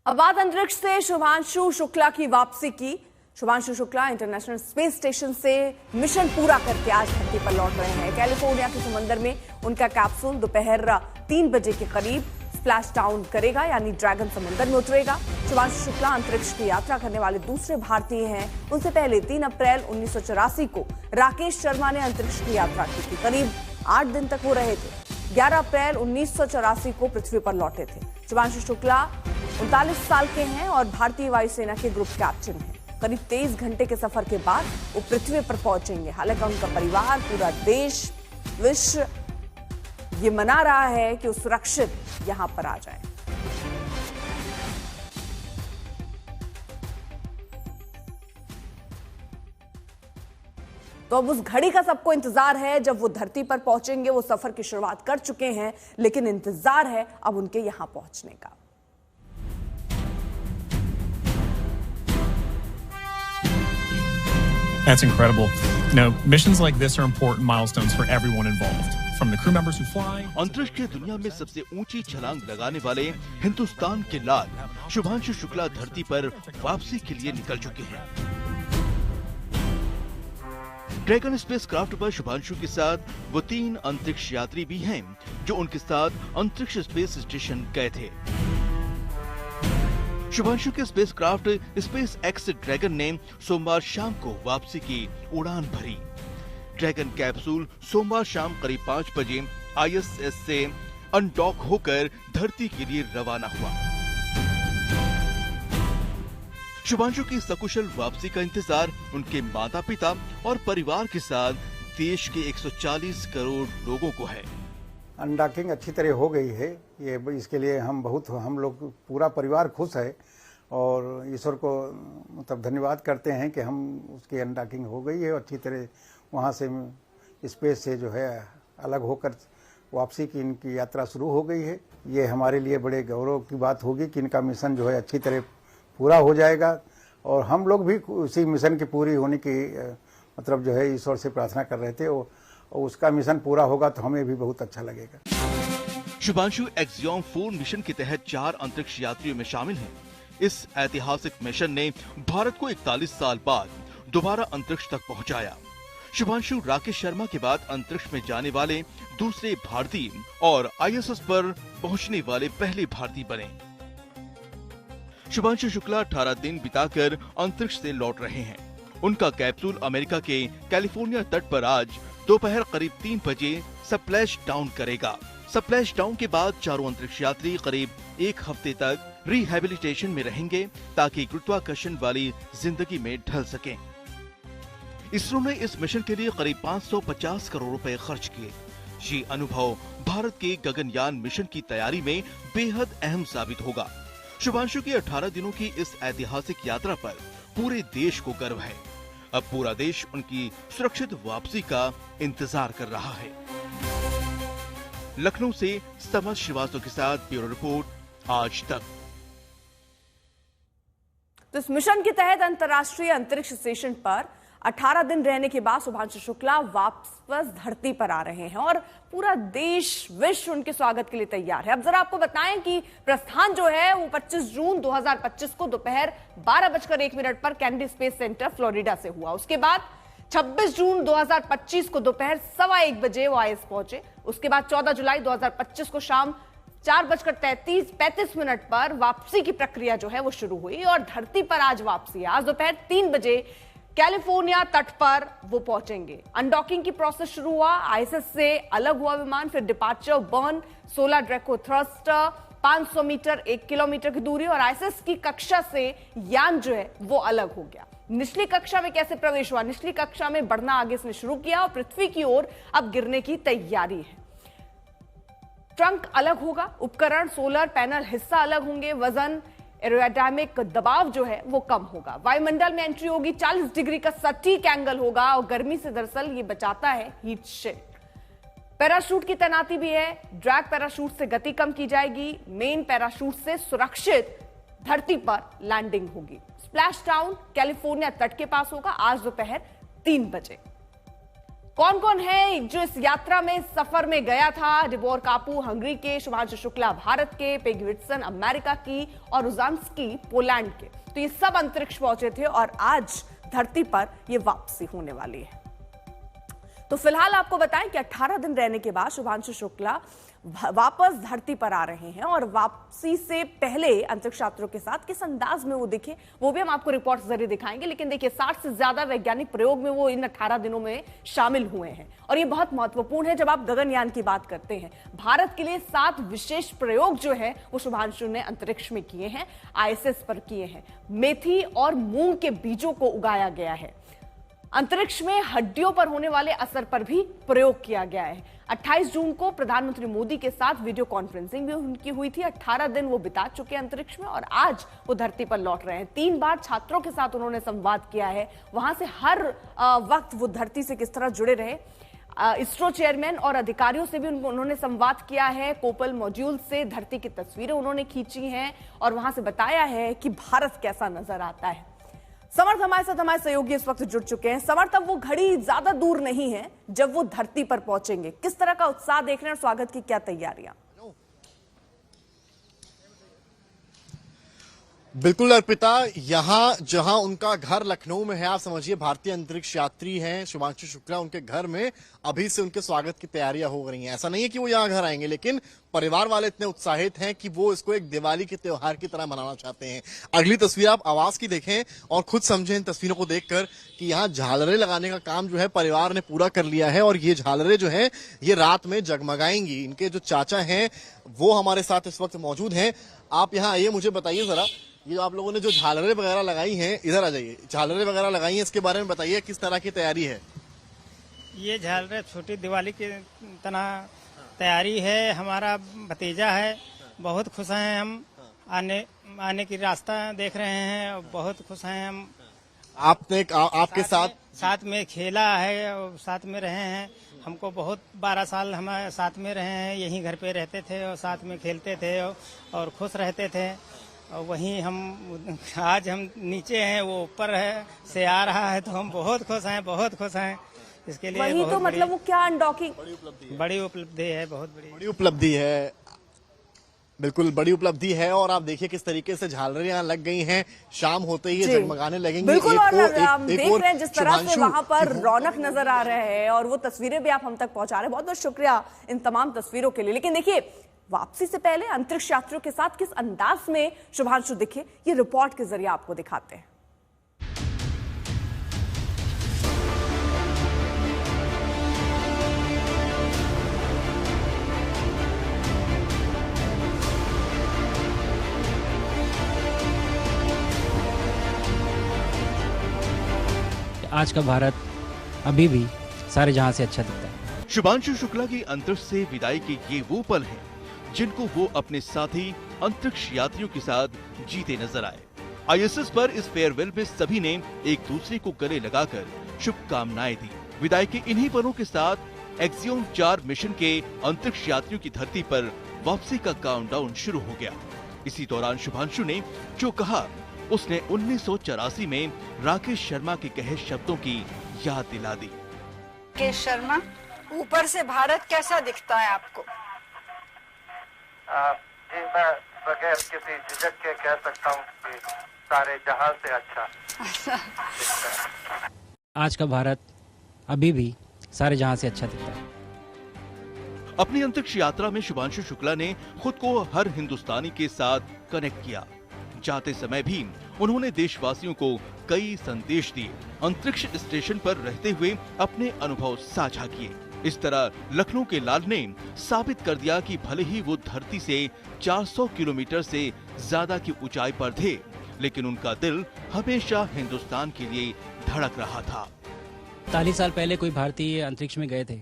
अब बात अंतरिक्ष से शुभांशु शुक्ला की वापसी की। Shubhanshu Shukla international space station से मिशन पूरा करके आज धरती पर लौट रहे हैं। कैलिफोर्निया के समंदर में उनका कैप्सूल दोपहर 3 बजे के करीब स्प्लैश डाउन करेगा, यानी ड्रैगन समंदर में उतरेगा। शुभांशु शुक्ला अंतरिक्ष की यात्रा करने वाले दूसरे भारतीय हैं। उनसे पहले 3 अप्रैल 1984 को राकेश शर्मा ने अंतरिक्ष की यात्रा की थी। करीब 8 दिन तक वो रहे थे। 11 अप्रैल 1984 को पृथ्वी पर लौटे थे। शुभांशु शुक्ला 39 साल के हैं और भारतीय वायुसेना के ग्रुप कैप्टन हैं। करीब 23 घंटे के सफर के बाद वो पृथ्वी पर पहुंचेंगे। हालांकि उनका परिवार, पूरा देश, विश्व ये मना रहा है कि वो सुरक्षित यहां पर आ जाए। तो अब उस घड़ी का सबको इंतजार है जब वो धरती पर पहुंचेंगे। वो सफर की शुरुआत कर चुके हैं, लेकिन इंतजार है अब उनके यहां पहुंचने का। That's incredible. You know, missions like this are important milestones for everyone involved, from the crew members who fly. अंतरिक्ष की दुनिया में सबसे ऊंची छलांग लगाने वाले हिंदुस्तान के लाल शुभांशु शुक्ला धरती पर वापसी के लिए निकल चुके हैं। ड्रैगन स्पेसक्राफ्ट पर शुभांशु के साथ वो 3 अंतरिक्ष यात्री भी हैं जो उनके साथ अंतरिक्ष स्पेस स्टेशन गए थे। शुभांशु के स्पेसक्राफ्ट स्पेस एक्स ड्रैगन ने सोमवार शाम को वापसी की उड़ान भरी। ड्रैगन कैप्सूल सोमवार शाम करीब 5 बजे ISS से अनडॉक होकर धरती के लिए रवाना हुआ। शुभांशु की सकुशल वापसी का इंतजार उनके माता पिता और परिवार के साथ देश के 140 करोड़ लोगों को है। अनडॉकिंग अच्छी तरह हो गई है। ये इसके लिए हम लोग पूरा परिवार खुश है और ईश्वर को मतलब धन्यवाद करते हैं कि हम उसकी अनडॉकिंग हो गई है। अच्छी तरह वहाँ से स्पेस से जो है अलग होकर वापसी की इनकी यात्रा शुरू हो गई है। ये हमारे लिए बड़े गौरव की बात होगी कि इनका मिशन जो है अच्छी तरह पूरा हो जाएगा और हम लोग भी उसी मिशन की पूरी होने की मतलब जो है ईश्वर से प्रार्थना कर रहे थे और उसका मिशन पूरा होगा तो हमें भी बहुत अच्छा लगेगा। शुभांशु एक्सियोम 4 मिशन के तहत 4 अंतरिक्ष यात्रियों में शामिल हैं। इस ऐतिहासिक मिशन ने भारत को 41 साल बाद दोबारा अंतरिक्ष तक पहुंचाया। शुभांशु राकेश शर्मा के बाद अंतरिक्ष में जाने वाले दूसरे भारतीय और ISS पर पहुंचने वाले पहले भारतीय बने। शुभांशु शुक्ला 18 दिन बिताकर अंतरिक्ष से लौट रहे हैं। उनका कैप्सूल अमेरिका के कैलिफोर्निया तट पर आज दोपहर करीब 3 बजे स्प्लैश डाउन करेगा। स्प्लैश डाउन के बाद चारों अंतरिक्ष यात्री करीब 1 हफ्ते तक रिहैबिलिटेशन में रहेंगे ताकि गुरुत्वाकर्षण वाली जिंदगी में ढल सकें। इसरो ने इस मिशन के लिए करीब 550 करोड़ रुपए खर्च किए। ये अनुभव भारत के गगनयान मिशन की तैयारी में बेहद अहम साबित होगा। शुभांशु की 18 दिनों की इस ऐतिहासिक यात्रा पर पूरे देश को गर्व है। अब पूरा देश उनकी सुरक्षित वापसी का इंतजार कर रहा है। लखनऊ से समर श्रीवास्तव के साथ ब्यूरो रिपोर्ट, आज तक। तो इस मिशन के तहत अंतर्राष्ट्रीय अंतरिक्ष स्टेशन पर 18 दिन रहने के बाद शुभांशु शुक्ला वापस धरती पर आ रहे हैं और पूरा देश, विश्व उनके स्वागत के लिए तैयार है। अब जरा आपको बताएं कि प्रस्थान जो है वो 25 जून 2025 को दोपहर 12:01 पर कैनेडी स्पेस सेंटर फ्लोरिडा से हुआ। उसके बाद 26 जून 2025 को दोपहर 1:15 बजे वो ISS पहुंचे। उसके बाद 14 जुलाई 2025 को शाम 4:35 पर वापसी की प्रक्रिया जो है वो शुरू हुई और धरती पर आज वापसी। आज दोपहर 3 बजे कैलिफोर्निया तट पर वो पहुंचेंगे। अनडॉकिंग की प्रोसेस शुरू हुआ। ISS से अलग हुआ विमान, फिर departure, burn, 16 Draco thruster, 500 metre, 1 kilometre की दूरी और ISS की कक्षा से यान जो है वो अलग हो गया। निचली कक्षा में कैसे प्रवेश हुआ? निचली कक्षा में बढ़ना आगे इसने शुरू किया और पृथ्वी की ओर अब गिरने की तैयारी है। ट्रंक अलग होगा, उपकरण, सोलर पैनल हिस्सा अलग होंगे, वजन, एरोडायनामिक दबाव जो है वो कम होगा। वायुमंडल में एंट्री होगी, 40 डिग्री का सटीक एंगल होगा और गर्मी से दरअसल ये बचाता है हीट शील्ड। पैराशूट की तैनाती भी है। ड्रैग पैराशूट से गति कम की जाएगी। मेन पैराशूट से सुरक्षित धरती पर लैंडिंग होगी। स्प्लैश डाउन कैलिफोर्निया तट के पास होगा आज दोपहर 3 बजे। कौन कौन है जो इस यात्रा में सफर में गया था? डिबोर कापू हंगरी के, शुभांशु शुक्ला भारत के, पेगी विट्सन अमेरिका की और रुजान्स्की पोलैंड के। तो ये सब अंतरिक्ष पहुंचे थे और आज धरती पर ये वापसी होने वाली है। तो फिलहाल आपको बताएं कि 18 दिन रहने के बाद शुभांशु शुक्ला वापस धरती पर आ रहे हैं और वापसी से पहले अंतरिक्ष यात्रियों के साथ किस अंदाज में वो दिखे वो भी हम आपको रिपोर्ट से जरिए दिखाएंगे। लेकिन देखिए 60 से ज्यादा वैज्ञानिक प्रयोग में वो इन 18 दिनों में शामिल हुए हैं और ये बहुत महत्वपूर्ण है जब आप गगनयान की बात करते हैं। भारत के लिए 7 विशेष प्रयोग जो है वो शुभांशु ने अंतरिक्ष में किए हैं, ISS पर किए हैं। मेथी और मूंग के बीजों को उगाया गया है। अंतरिक्ष में हड्डियों पर होने वाले असर पर भी प्रयोग किया गया है। 28 जून को प्रधानमंत्री मोदी के साथ वीडियो कॉन्फ्रेंसिंग भी उनकी हुई थी। 18 दिन वो बिता चुके हैं अंतरिक्ष में और आज वो धरती पर लौट रहे हैं। 3 बार छात्रों के साथ उन्होंने संवाद किया है, वहां से हर वक्त वो धरती से किस तरह जुड़े रहे। इसरो चेयरमैन और अधिकारियों से भी उन्होंने संवाद किया है। कोपल मॉड्यूल से धरती की तस्वीरें उन्होंने खींची हैं और वहां से बताया है कि भारत कैसा नजर आता है। समर्थ हमारे साथ हमारे सहयोगी इस वक्त जुड़ चुके हैं। समर्थ, अब वो घड़ी ज्यादा दूर नहीं है जब वो धरती पर पहुंचेंगे, किस तरह का उत्साह देख रहे हैं और स्वागत की क्या तैयारियां? बिल्कुल अर्पिता, यहाँ जहां उनका घर लखनऊ में है, आप समझिए भारतीय अंतरिक्ष यात्री हैं शुभांशु शुक्ला, उनके घर में अभी से उनके स्वागत की तैयारियां हो रही हैं। ऐसा नहीं है कि वो यहाँ घर आएंगे, लेकिन परिवार वाले इतने उत्साहित हैं कि वो इसको एक दिवाली के त्योहार की तरह मनाना चाहते हैं। अगली तस्वीर आप आवास की देखें और खुद समझें इन तस्वीरों को देखकर कि यहाँ झालरें लगाने का काम जो है परिवार ने पूरा कर लिया है और ये झालरें जो है ये रात में जगमगाएंगी। इनके जो चाचा हैं वो हमारे साथ इस वक्त मौजूद हैं। आप यहाँ आइए, मुझे बताइए जरा, ये आप लोगों ने जो झालरें वगैरह लगाई हैं, इधर आ जाइए, झालरें वगैरह लगाई हैं, इसके बारे में बताइए किस तरह की तैयारी है? ये झालरें छोटी दिवाली की तरह तैयारी है। हमारा भतीजा है, बहुत खुश हैं हम, आने की रास्ता देख रहे हैं, बहुत खुश हैं हम। आपने आपके साथ में खेला है और साथ में रहे हैं। हमको बहुत 12 साल हमारे साथ में रहे हैं, यहीं घर पे रहते थे और साथ में खेलते थे और खुश रहते थे। और वहीं हम आज हम नीचे हैं, वो ऊपर है से आ रहा है, तो हम बहुत खुश हैं, बहुत खुश हैं। इसके लिए वही तो मतलब वो क्या अनडॉकिंग बड़ी उपलब्धि है, बहुत बड़ी उपलब्धि है, बिल्कुल बड़ी उपलब्धि है। और आप देखिए किस तरीके से झालरें यहाँ लग गई हैं, शाम होते ही ये जगमगाने लगेंगे। बिल्कुल, और हम देख रहे हैं जिस तरह से वहां पर रौनक नजर आ रहे हैं और वो तस्वीरें भी आप हम तक पहुंचा रहे हैं। बहुत बहुत शुक्रिया इन तमाम तस्वीरों के लिए। लेकिन देखिए, वापसी से पहले अंतरिक्ष यात्रियों के साथ किस अंदाज में शुभांशु दिखे, ये रिपोर्ट के जरिए आपको दिखाते हैं। आज का भारत अभी भी सारे जहां से अच्छा दिखता है। शुभांशु शुक्ला की अंतरिक्ष से विदाई के ये वो पल हैं जिनको वो अपने साथी अंतरिक्ष यात्रियों के साथ जीते नजर आए। ISS पर इस फेयरवेल में सभी ने एक दूसरे को गले लगाकर शुभकामनाएं दी। विदाई के इन्हीं पलों के साथ एक्सियोम 4 मिशन के अंतरिक्ष यात्रियों की धरती पर वापसी का काउंटडाउन शुरू हो गया। इसी दौरान शुभांशु ने जो कहा, उसने 1984 में राकेश शर्मा के कहे शब्दों की याद दिला दी। राकेश शर्मा, ऊपर से भारत कैसा दिखता है आपको? जी, मैं बगैर किसी झिझक के कह सकता हूँ कि सारे जहां से अच्छा। आज का भारत अभी भी सारे जहां से अच्छा दिखता है। अपनी अंतरिक्ष यात्रा में शुभांशु शुक्ला ने खुद को हर हिंदुस्तानी के साथ कनेक्ट किया। जाते समय भी उन्होंने देशवासियों को कई संदेश दिए। अंतरिक्ष स्टेशन पर रहते हुए अपने अनुभव साझा किए। इस तरह लखनऊ के लाल ने साबित कर दिया कि भले ही वो धरती से 400 किलोमीटर से ज्यादा की ऊंचाई पर थे, लेकिन उनका दिल हमेशा हिंदुस्तान के लिए धड़क रहा था। 40 साल पहले कोई भारतीय अंतरिक्ष में गए थे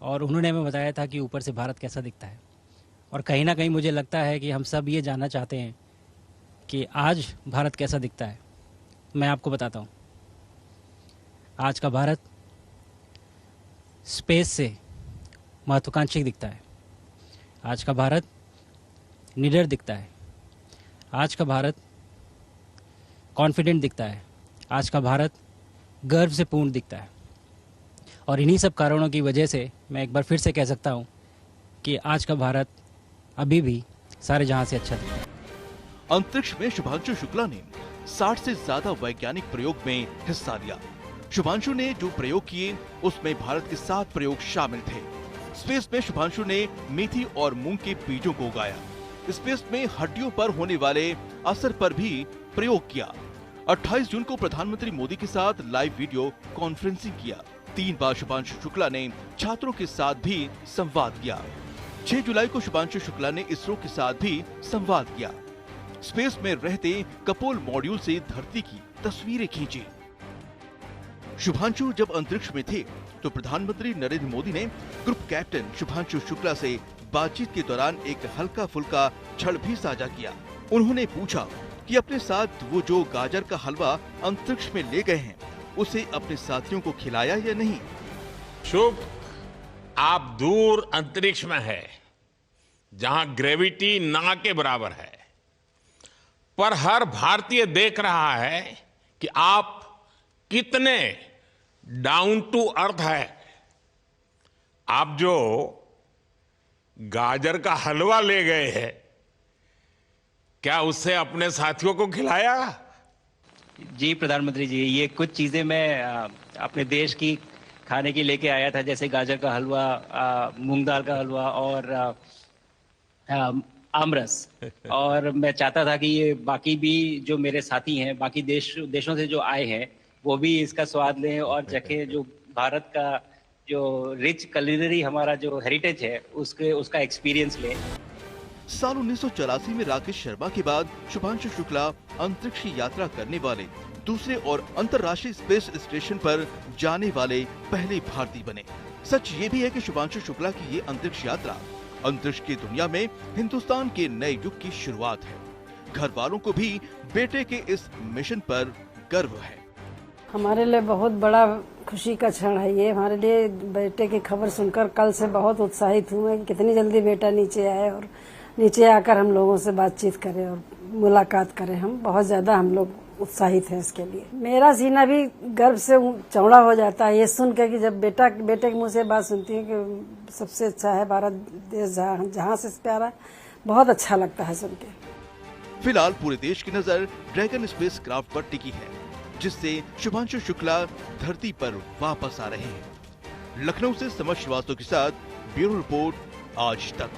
और उन्होंने हमें बताया था कि ऊपर से भारत कैसा दिखता है। और कहीं ना कहीं मुझे लगता है कि हम सब ये जानना चाहते हैं कि आज भारत कैसा दिखता है। मैं आपको बताता हूँ, आज का भारत स्पेस से महत्वाकांक्षी दिखता है। आज का भारत निडर दिखता है। आज का भारत कॉन्फिडेंट दिखता है। आज का भारत गर्व से पूर्ण दिखता है। और इन्हीं सब कारणों की वजह से मैं एक बार फिर से कह सकता हूँ कि आज का भारत अभी भी सारे जहां से अच्छा दिखता है। अंतरिक्ष में शुभांशु शुक्ला ने 60 से ज्यादा वैज्ञानिक प्रयोग में हिस्सा लिया। शुभांशु ने जो प्रयोग किए उसमें भारत के 7 प्रयोग शामिल थे। स्पेस में शुभांशु ने मेथी और मूंग के बीजों को उगाया। स्पेस में हड्डियों पर होने वाले असर पर भी प्रयोग किया। 28 जून को प्रधानमंत्री मोदी के साथ लाइव वीडियो कॉन्फ्रेंसिंग किया। 3 बार शुभांशु शुक्ला ने छात्रों के साथ भी संवाद किया। 6 जुलाई को शुभांशु शुक्ला ने इसरो के साथ भी संवाद किया। स्पेस में रहते कपोल मॉड्यूल से धरती की तस्वीरें खींची। शुभांशु जब अंतरिक्ष में थे तो प्रधानमंत्री नरेंद्र मोदी ने ग्रुप कैप्टन शुभांशु शुक्ला से बातचीत के दौरान एक हल्का फुल्का छल भी साझा किया। उन्होंने पूछा कि अपने साथ वो जो गाजर का हलवा अंतरिक्ष में ले गए हैं उसे अपने साथियों को खिलाया या नहीं। शुभ, आप दूर अंतरिक्ष में है जहां ग्रेविटी ना के बराबर है, पर हर भारतीय देख रहा है कि आप कितने डाउन टू अर्थ है। आप जो गाजर का हलवा ले गए हैं, क्या उससे अपने साथियों को खिलाया? जी प्रधानमंत्री जी, ये कुछ चीज़ें मैं अपने देश की खाने की लेके आया था, जैसे गाजर का हलवा, मूंग दाल का हलवा और आमरस। और मैं चाहता था कि ये बाकी भी जो मेरे साथी हैं, बाकी देशों से जो आए हैं, वो भी इसका स्वाद लें और चखें। जो भारत का जो रिच कुलिनरी हमारा जो हेरिटेज है उसका एक्सपीरियंस लें। साल 1984 में राकेश शर्मा के बाद शुभांशु शुक्ला अंतरिक्ष की यात्रा करने वाले दूसरे और अंतर्राष्ट्रीय स्पेस स्टेशन पर जाने वाले पहले भारतीय बने। सच ये भी है कि शुभांशु शुक्ला की ये अंतरिक्ष यात्रा अंतरिक्ष की दुनिया में हिंदुस्तान के नए युग की शुरुआत है। घर वालों को भी बेटे के इस मिशन पर गर्व है। हमारे लिए बहुत बड़ा खुशी का क्षण है ये। हमारे लिए बेटे की खबर सुनकर कल से बहुत उत्साहित हूँ मैं कि कितनी जल्दी बेटा नीचे आए और नीचे आकर हम लोगों से बातचीत करें और मुलाकात करें। हम बहुत ज्यादा हम लोग उत्साहित हैं इसके लिए। मेरा सीना भी गर्व से चौड़ा हो जाता है ये सुन के कि जब बेटे के मुंह से बात सुनती है कि सबसे अच्छा है भारत देश, जहाँ से प्यारा, बहुत अच्छा लगता है सुन के। फिलहाल पूरे देश की नजर ड्रैगन स्पेस क्राफ्ट पर टिकी है, जिससे शुभांशु शुक्ला धरती पर वापस आ रहे हैं। लखनऊ से समर श्रीवास्तव के साथ ब्यूरो रिपोर्ट, आज तक।